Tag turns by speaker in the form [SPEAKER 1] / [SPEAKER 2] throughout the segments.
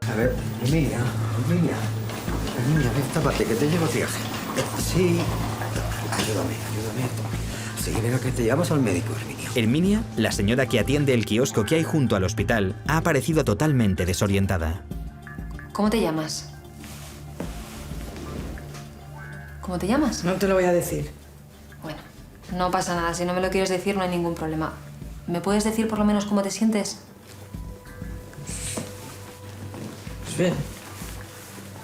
[SPEAKER 1] A ver, Emilia, ven esta parte, que te llevo a viaje. Sí. Ayúdame. Sí, venga, que te llevamos al médico, Herminia.
[SPEAKER 2] Herminia, la señora que atiende el kiosco que hay junto al hospital, ha aparecido totalmente desorientada.
[SPEAKER 3] ¿Cómo te llamas? ¿Cómo te llamas?
[SPEAKER 4] No te lo voy a decir.
[SPEAKER 3] Bueno, no pasa nada. Si no me lo quieres decir, no hay ningún problema. ¿Me puedes decir por lo menos cómo te sientes?
[SPEAKER 4] Pues bien.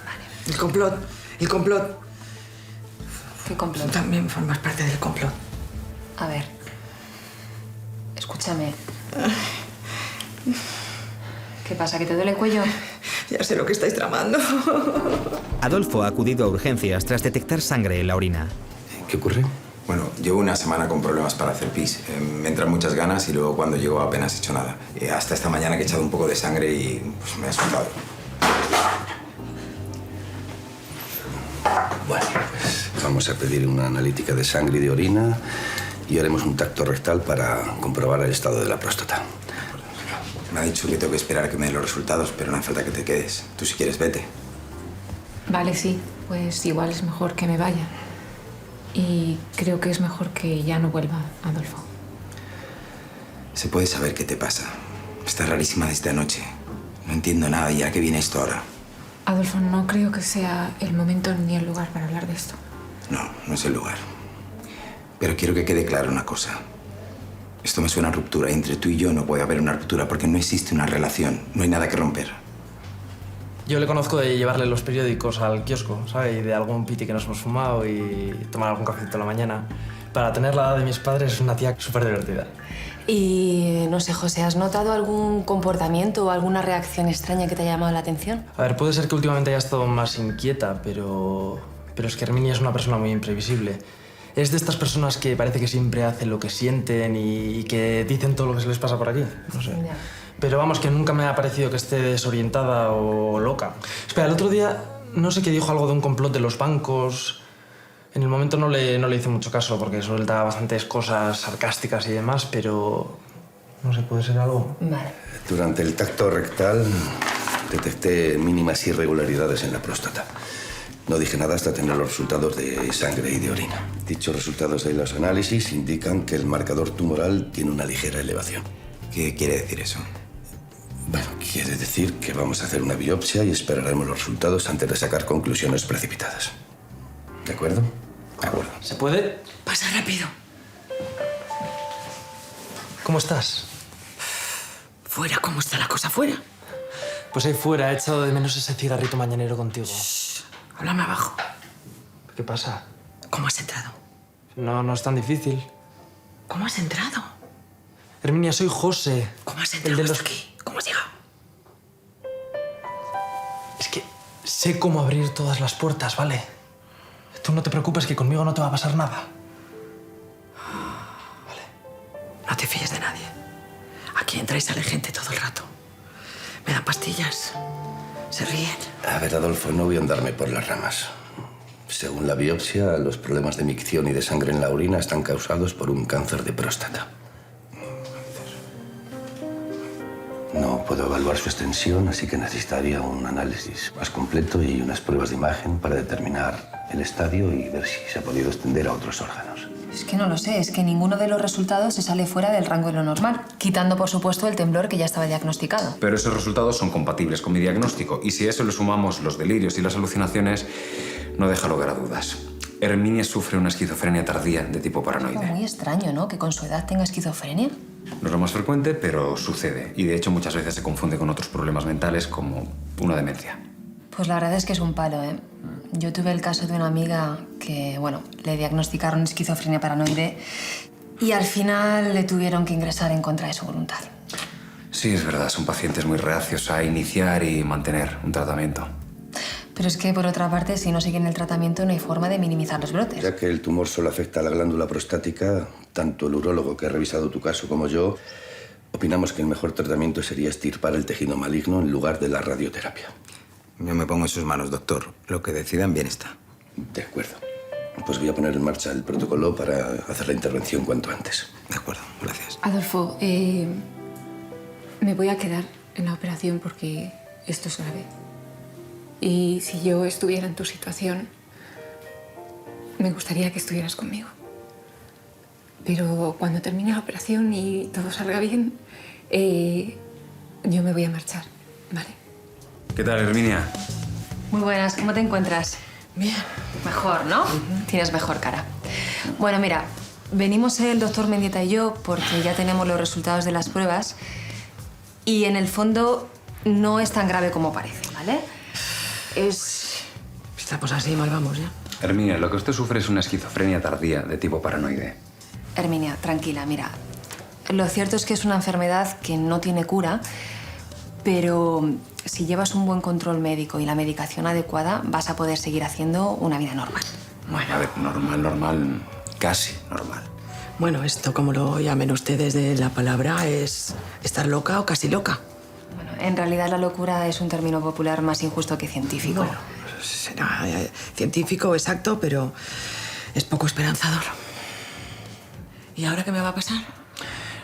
[SPEAKER 3] Vale.
[SPEAKER 4] El complot.
[SPEAKER 3] ¿Qué
[SPEAKER 4] Tú
[SPEAKER 3] complot?
[SPEAKER 4] también formas parte del complot.
[SPEAKER 3] A ver. Escúchame. ¿Qué pasa? ¿Que te duele el cuello?
[SPEAKER 4] Ya sé lo que estáis tramando.
[SPEAKER 2] Adolfo ha acudido a urgencias tras detectar sangre en la orina.
[SPEAKER 5] ¿Qué ocurre?
[SPEAKER 6] Bueno, llevo una semana con problemas para hacer pis. Me entran muchas ganas y luego cuando llego apenas he hecho nada. Hasta esta mañana que he echado un poco de sangre y pues, me ha asustado.
[SPEAKER 5] Bueno, pues vamos a pedir una analítica de sangre y de orina y haremos un tacto rectal para comprobar el estado de la próstata.
[SPEAKER 6] Me ha dicho que tengo que esperar a que me den los resultados, pero no hace falta que te quedes. Tú si quieres, vete.
[SPEAKER 7] Vale, sí. Pues igual es mejor que me vaya. Y creo que es mejor que ya no vuelva, Adolfo.
[SPEAKER 6] ¿Se puede saber qué te pasa? Está rarísima desde anoche. No entiendo nada y a qué viene esto ahora.
[SPEAKER 7] Adolfo, no creo que sea el momento ni el lugar para hablar de esto.
[SPEAKER 6] No es el lugar. Pero quiero que quede claro una cosa. Esto me suena a ruptura y entre tú y yo no puede haber una ruptura porque no existe una relación. No hay nada que romper.
[SPEAKER 8] Yo le conozco de llevarle los periódicos al kiosco, ¿sabes? Y de algún piti que nos hemos fumado y tomar algún cafecito en la mañana. Para tener la edad de mis padres es una tía súper divertida.
[SPEAKER 3] Y no sé, José, ¿has notado algún comportamiento o alguna reacción extraña que te haya llamado la atención?
[SPEAKER 8] A ver, puede ser que últimamente haya estado más inquieta, pero es que Herminia es una persona muy imprevisible. Es de estas personas que parece que siempre hacen lo que sienten y que dicen todo lo que se les pasa por aquí. No sé.
[SPEAKER 3] Ya.
[SPEAKER 8] Pero vamos, que nunca me ha parecido que esté desorientada o loca. Espera, el otro día no sé qué dijo algo de un complot de los bancos. En el momento no le hice mucho caso porque suelta bastantes cosas sarcásticas y demás, pero no sé, puede ser algo.
[SPEAKER 3] Vale.
[SPEAKER 5] Durante el tacto rectal detecté mínimas irregularidades en la próstata. No dije nada hasta tener los resultados de sangre y de orina. Dichos resultados de los análisis indican que el marcador tumoral tiene una ligera elevación.
[SPEAKER 6] ¿Qué quiere decir eso?
[SPEAKER 5] Bueno, quiere decir que vamos a hacer una biopsia y esperaremos los resultados antes de sacar conclusiones precipitadas. ¿De acuerdo?
[SPEAKER 6] De acuerdo.
[SPEAKER 8] ¿Se puede?
[SPEAKER 4] Pasa rápido.
[SPEAKER 8] ¿Cómo estás?
[SPEAKER 4] Fuera, ¿cómo está la cosa fuera?
[SPEAKER 8] Pues ahí fuera, he echado de menos ese cigarrito mañanero contigo.
[SPEAKER 4] Háblame abajo.
[SPEAKER 8] ¿Qué pasa?
[SPEAKER 4] ¿Cómo has entrado?
[SPEAKER 8] No es tan difícil.
[SPEAKER 4] ¿Cómo has entrado?
[SPEAKER 8] Herminia, soy José.
[SPEAKER 4] ¿Cómo has
[SPEAKER 8] El
[SPEAKER 4] entrado
[SPEAKER 8] de
[SPEAKER 4] hasta
[SPEAKER 8] los...
[SPEAKER 4] aquí? ¿Cómo has llegado?
[SPEAKER 8] Es que sé cómo abrir todas las puertas, ¿vale? Tú no te preocupes que conmigo no te va a pasar nada.
[SPEAKER 4] No te fíes de nadie. Aquí entra y sale gente todo el rato. Me dan pastillas. Se ríen.
[SPEAKER 5] A ver, Adolfo, no voy a andarme por las ramas. Según la biopsia, los problemas de micción y de sangre en la orina están causados por un cáncer de próstata. No puedo evaluar su extensión, así que necesitaría un análisis más completo y unas pruebas de imagen para determinar el estadio y ver si se ha podido extender a otros órganos.
[SPEAKER 3] Es que no lo sé, es que ninguno de los resultados se sale fuera del rango de lo normal, quitando por supuesto el temblor que ya estaba diagnosticado.
[SPEAKER 9] Pero esos resultados son compatibles con mi diagnóstico y si a eso le sumamos los delirios y las alucinaciones, no deja lugar a dudas. Herminia sufre una esquizofrenia tardía de tipo paranoide.
[SPEAKER 3] Muy extraño, ¿no? Que con su edad tenga esquizofrenia.
[SPEAKER 9] No es lo más frecuente, pero sucede. Y de hecho muchas veces se confunde con otros problemas mentales como una demencia.
[SPEAKER 3] Pues la verdad es que es un palo, ¿eh? Yo tuve el caso de una amiga que, bueno, le diagnosticaron esquizofrenia paranoide y al final le tuvieron que ingresar en contra de su voluntad.
[SPEAKER 9] Sí, es verdad, son pacientes muy reacios a iniciar y mantener un tratamiento.
[SPEAKER 3] Pero es que, por otra parte, si no siguen el tratamiento no hay forma de minimizar los brotes.
[SPEAKER 5] Ya que el tumor solo afecta a la glándula prostática, tanto el urólogo que ha revisado tu caso como yo opinamos que el mejor tratamiento sería extirpar el tejido maligno en lugar de la radioterapia.
[SPEAKER 6] Yo me pongo en sus manos, doctor. Lo que decidan, bien está.
[SPEAKER 5] De acuerdo. Pues voy a poner en marcha el protocolo para hacer la intervención cuanto antes.
[SPEAKER 6] De acuerdo, gracias.
[SPEAKER 7] Adolfo, me voy a quedar en la operación porque esto es grave. Y si yo estuviera en tu situación, me gustaría que estuvieras conmigo. Pero cuando termine la operación y todo salga bien, yo me voy a marchar, ¿vale?
[SPEAKER 9] ¿Qué tal, Herminia?
[SPEAKER 3] Muy buenas, ¿cómo te encuentras?
[SPEAKER 4] Bien.
[SPEAKER 3] Mejor, ¿no? Tienes mejor cara. Bueno, mira, venimos el doctor Mendieta y yo porque ya tenemos los resultados de las pruebas y en el fondo no es tan grave como parece, ¿vale?
[SPEAKER 4] Si estamos así, mal vamos ya.
[SPEAKER 9] Herminia, lo que usted sufre es una esquizofrenia tardía de tipo paranoide.
[SPEAKER 3] Herminia, tranquila, mira. Lo cierto es que es una enfermedad que no tiene cura, pero si llevas un buen control médico y la medicación adecuada, vas a poder seguir haciendo una vida normal.
[SPEAKER 4] Bueno,
[SPEAKER 6] A ver, normal, casi normal.
[SPEAKER 4] bueno, esto, como lo llamen ustedes de la palabra, es estar loca o casi loca.
[SPEAKER 3] Bueno, en realidad la locura es un término popular más injusto que científico.
[SPEAKER 4] Bueno, será científico, exacto, pero es poco esperanzador. ¿Y ahora qué me va a pasar?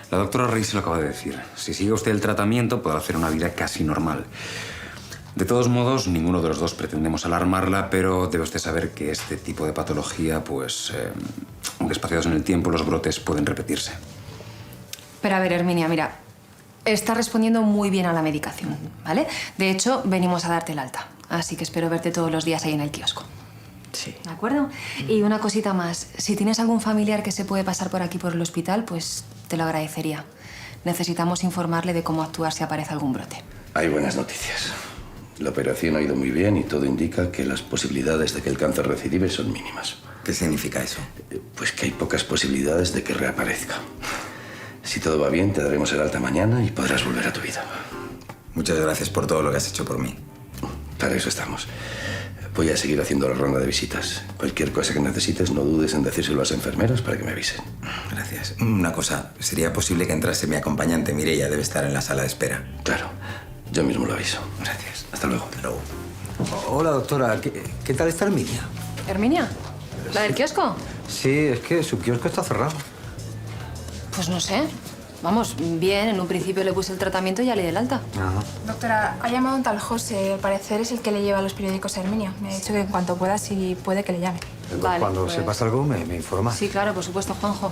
[SPEAKER 9] La doctora Rey se lo acaba de decir. Si sigue usted el tratamiento, podrá hacer una vida casi normal. De todos modos, ninguno de los dos pretendemos alarmarla, pero debe usted saber que este tipo de patología, pues, aunque espaciados en el tiempo, los brotes pueden repetirse.
[SPEAKER 3] Pero a ver, Herminia, mira, estás respondiendo muy bien a la medicación, ¿vale? De hecho, venimos a darte el alta, así que espero verte todos los días ahí en el kiosco.
[SPEAKER 4] Sí.
[SPEAKER 3] ¿De acuerdo? Y una cosita más. Si tienes algún familiar que se puede pasar por aquí por el hospital, pues te lo agradecería. Necesitamos informarle de cómo actuar si aparece algún brote.
[SPEAKER 5] Hay buenas noticias. La operación ha ido muy bien y todo indica que las posibilidades de que el cáncer recidive son mínimas.
[SPEAKER 6] ¿Qué significa eso?
[SPEAKER 5] Pues que hay pocas posibilidades de que reaparezca. Si todo va bien, te daremos el alta mañana y podrás volver a tu vida.
[SPEAKER 6] Muchas gracias por todo lo que has hecho por mí.
[SPEAKER 5] Para eso estamos. Voy a seguir haciendo la ronda de visitas. Cualquier cosa que necesites, no dudes en decírselo a las enfermeras para que me avisen.
[SPEAKER 6] Gracias. Una cosa, ¿sería posible que entrase mi acompañante Mireia? Debe estar en la sala de espera.
[SPEAKER 5] Claro, yo mismo lo aviso.
[SPEAKER 6] Gracias.
[SPEAKER 5] Hasta luego.
[SPEAKER 6] Hasta luego.
[SPEAKER 1] Hola, doctora. ¿Qué tal está Herminia?
[SPEAKER 3] ¿Herminia? ¿La del kiosco?
[SPEAKER 1] Sí, es que su kiosco está cerrado.
[SPEAKER 3] Pues no sé. Vamos, bien, en un principio le puse el tratamiento y ya le di el alta.
[SPEAKER 1] Ajá.
[SPEAKER 10] Doctora, ha llamado un tal José. Al parecer es el que le lleva los periódicos a Herminia. Me ha dicho que en cuanto pueda, si puede, que le llame.
[SPEAKER 3] Vale,
[SPEAKER 1] Cuando
[SPEAKER 3] pues-
[SPEAKER 1] sepas algo, me informas.
[SPEAKER 3] Sí, claro, por supuesto, Juanjo.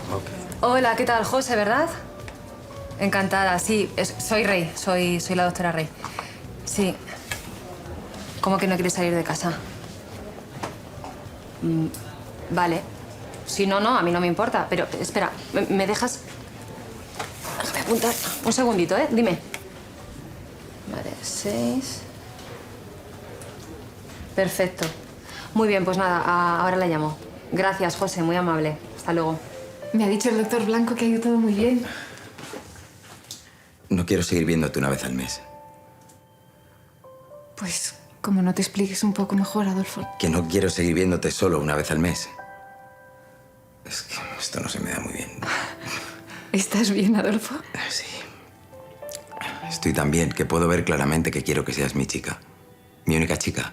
[SPEAKER 3] Hola, ¿qué tal, José, verdad? Encantada, sí. Soy Rey, soy la doctora Rey. Sí. ¿Cómo que no quieres salir de casa? Vale. Si no, a mí no me importa. Pero, espera, ¿me dejas...? Déjame apuntar. Un segundito, ¿eh? Dime. Vale, 6... Perfecto. Muy bien, pues nada, ahora la llamo. Gracias, José, muy amable. Hasta luego.
[SPEAKER 7] Me ha dicho el doctor Blanco que ha ido todo muy bien.
[SPEAKER 6] No quiero seguir viéndote una vez al mes.
[SPEAKER 7] Pues, como no te expliques un poco mejor, Adolfo.
[SPEAKER 6] Que no quiero seguir viéndote solo una vez al mes. Es que esto no se me da muy bien.
[SPEAKER 7] ¿Estás bien, Adolfo?
[SPEAKER 6] Sí. Estoy tan bien que puedo ver claramente que quiero que seas mi chica. Mi única chica.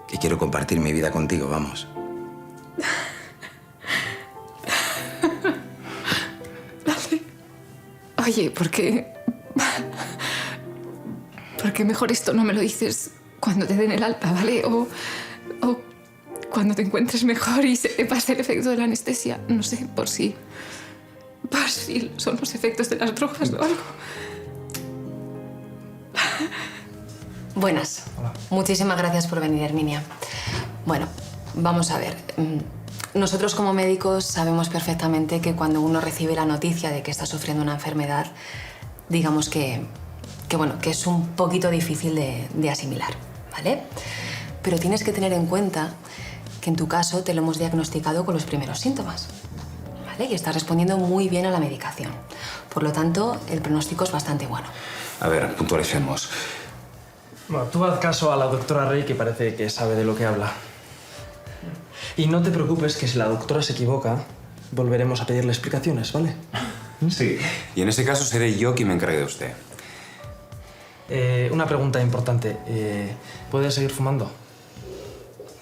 [SPEAKER 6] Que quiero compartir mi vida contigo, vamos.
[SPEAKER 7] Oye, ¿por qué mejor esto no me lo dices cuando te den el alta, ¿vale? O cuando te encuentres mejor y se te pase el efecto de la anestesia. No sé, por si son los efectos de las drogas o algo.
[SPEAKER 3] Buenas. Muchísimas gracias por venir, Herminia. Bueno, vamos a ver. Nosotros como médicos sabemos perfectamente que cuando uno recibe la noticia de que está sufriendo una enfermedad, digamos que es un poquito difícil de asimilar, ¿vale? Pero tienes que tener en cuenta que en tu caso te lo hemos diagnosticado con los primeros síntomas, ¿vale? Y estás respondiendo muy bien a la medicación. Por lo tanto, el pronóstico es bastante bueno.
[SPEAKER 9] A ver, puntualicemos.
[SPEAKER 8] Bueno, tú haz caso a la doctora Rey, que parece que sabe de lo que habla. Y no te preocupes, que si la doctora se equivoca, volveremos a pedirle explicaciones, ¿vale?
[SPEAKER 9] Sí. Y en ese caso seré yo quien me encargue de usted.
[SPEAKER 8] Una pregunta importante. ¿Puedes seguir fumando?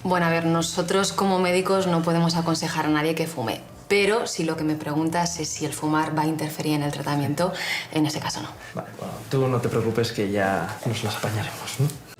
[SPEAKER 3] Bueno, a ver, nosotros como médicos no podemos aconsejar a nadie que fume, Pero si lo que me preguntas es si el fumar va a interferir en el tratamiento, en ese caso no.
[SPEAKER 8] Vale, bueno, tú no te preocupes que ya nos las apañaremos, ¿no?